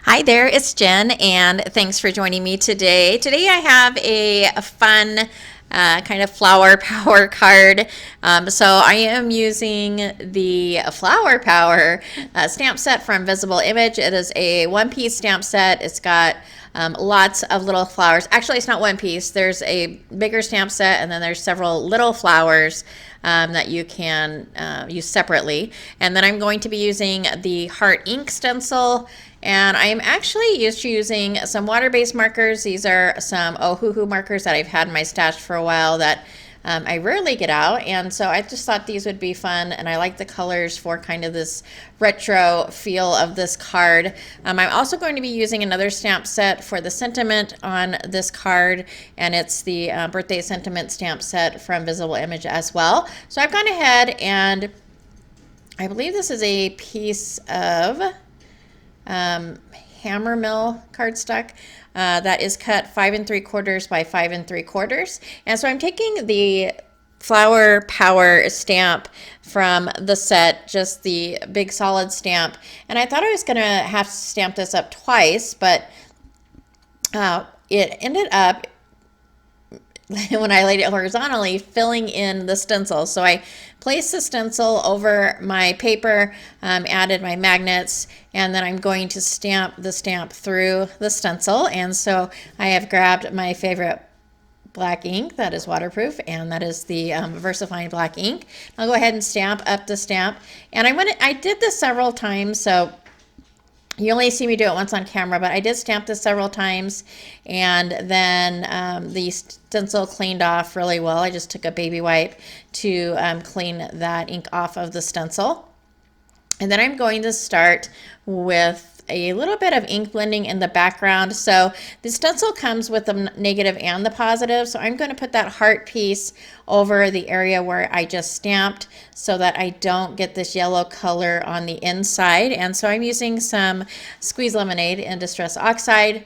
Hi there, it's Jen, and thanks for joining me today. Today I have a fun kind of flower power card. So I am using the flower power stamp set from Visible Image. It is a one-piece stamp set. It's got lots of little flowers. Actually, it's not one piece. There's a bigger stamp set, and then there's several little flowers that you can use separately. And then I'm going to be using the heart ink stencil, and I am actually using some water-based markers. These are some Ohuhu markers that I've had in my stash for a while that I rarely get out, and so I just thought these would be fun, and I like the colors for kind of this retro feel of this card. I'm also going to be using another stamp set for the sentiment on this card, and it's the birthday sentiment stamp set from Visible Image as well. So I've gone ahead, and I believe this is a piece of hammer mill cardstock that is cut 5 3/4 by 5 3/4. And so I'm taking the flower power stamp from the set, just the big solid stamp, and I thought I was going to have to stamp this up twice, but it ended up when I laid it horizontally, filling in the stencil. So I placed the stencil over my paper, added my magnets, and then I'm going to stamp the stamp through the stencil. And so I have grabbed my favorite black ink that is waterproof, and that is the VersaFine black ink. I'll go ahead and stamp up the stamp. And I did this several times, so you only see me do it once on camera, but I did stamp this several times, and then the stencil cleaned off really well. I just took a baby wipe to clean that ink off of the stencil. And then I'm going to start with a little bit of ink blending in the background. So the stencil comes with the negative and the positive. So I'm going to put that heart piece over the area where I just stamped so that I don't get this yellow color on the inside. And so I'm using some Squeeze Lemonade in Distress Oxide.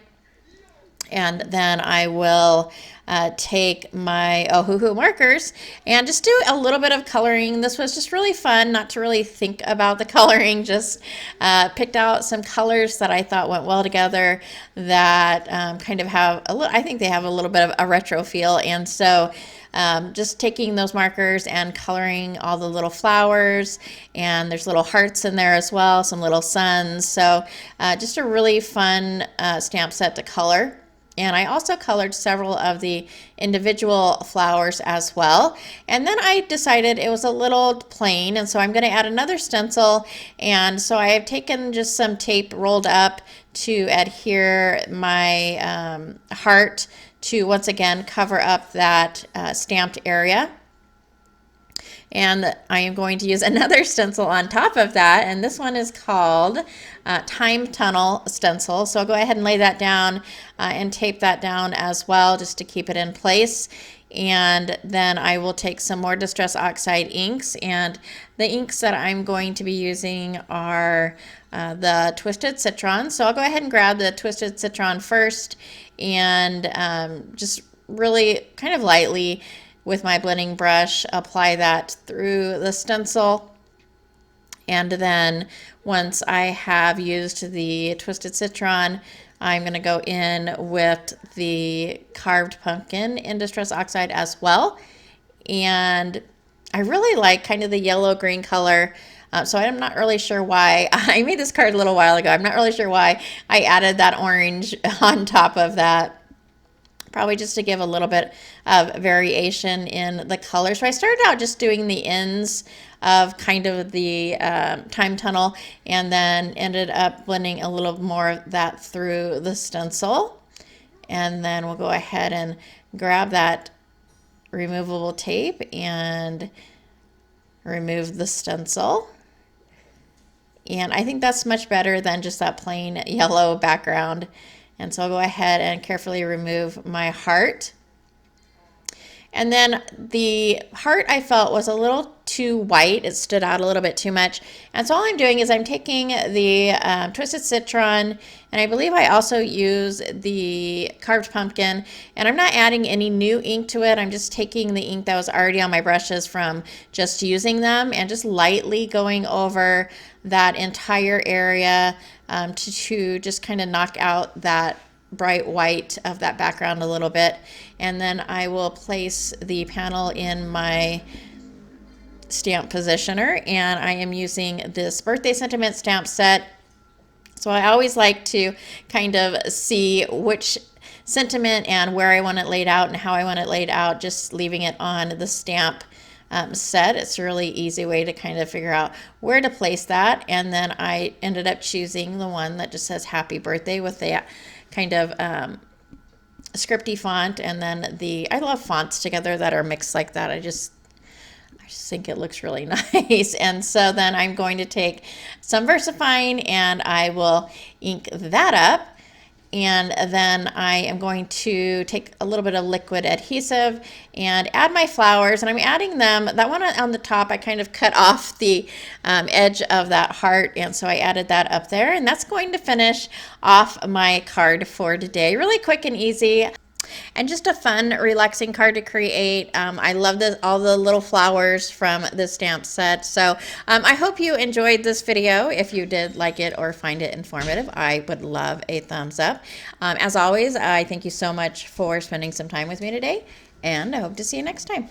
And then I will take my Ohuhu markers and just do a little bit of coloring. This was just really fun, not to really think about the coloring, just picked out some colors that I thought went well together that kind of have a little, I think they have a little bit of a retro feel. And so just taking those markers and coloring all the little flowers, and there's little hearts in there as well, some little suns. So just a really fun stamp set to color. And I also colored several of the individual flowers as well. And then I decided it was a little plain, and so I'm going to add another stencil. And so I have taken just some tape rolled up to adhere my heart to once again cover up that stamped area. And I am going to use another stencil on top of that, and this one is called Time Tunnel Stencil. So I'll go ahead and lay that down and tape that down as well, just to keep it in place. And then I will take some more Distress Oxide inks, and the inks that I'm going to be using are the Twisted Citron. So I'll go ahead and grab the Twisted Citron first, and just really kind of lightly with my blending brush apply that through the stencil. And then once I have used the Twisted Citron, I'm going to go in with the Carved Pumpkin in Distress Oxide as well. And I really like kind of the yellow-green color. So I'm not really sure why. I made this card a little while ago. I'm not really sure why I added that orange on top of that. Probably just to give a little bit of variation in the color. So I started out just doing the ends of kind of the time tunnel, and then ended up blending a little more of that through the stencil. And then we'll go ahead and grab that removable tape and remove the stencil. And I think that's much better than just that plain yellow background. And so I'll go ahead and carefully remove my heart. And then the heart I felt was a little too white. It stood out a little bit too much. And so all I'm doing is I'm taking the Twisted Citron, and I believe I also use the Carved Pumpkin, and I'm not adding any new ink to it. I'm just taking the ink that was already on my brushes from just using them and just lightly going over that entire area to just kind of knock out that bright white of that background a little bit. And then I will place the panel in my stamp positioner, and I am using this birthday sentiment stamp set. So I always like to kind of see which sentiment and where I want it laid out and how I want it laid out, just leaving it on the stamp set. It's a really easy way to kind of figure out where to place that. And then I ended up choosing the one that just says happy birthday with the kind of scripty font, and then I love fonts together that are mixed like that. I just think it looks really nice. And so then I'm going to take some VersaFine and I will ink that up. And then I am going to take a little bit of liquid adhesive and add my flowers, and I'm adding them. That one on the top, I kind of cut off the edge of that heart, and so I added that up there, and that's going to finish off my card for today. Really quick and easy. And just a fun, relaxing card to create. I love all the little flowers from the stamp set. So I hope you enjoyed this video. If you did like it or find it informative, I would love a thumbs up. As always, I thank you so much for spending some time with me today, and I hope to see you next time.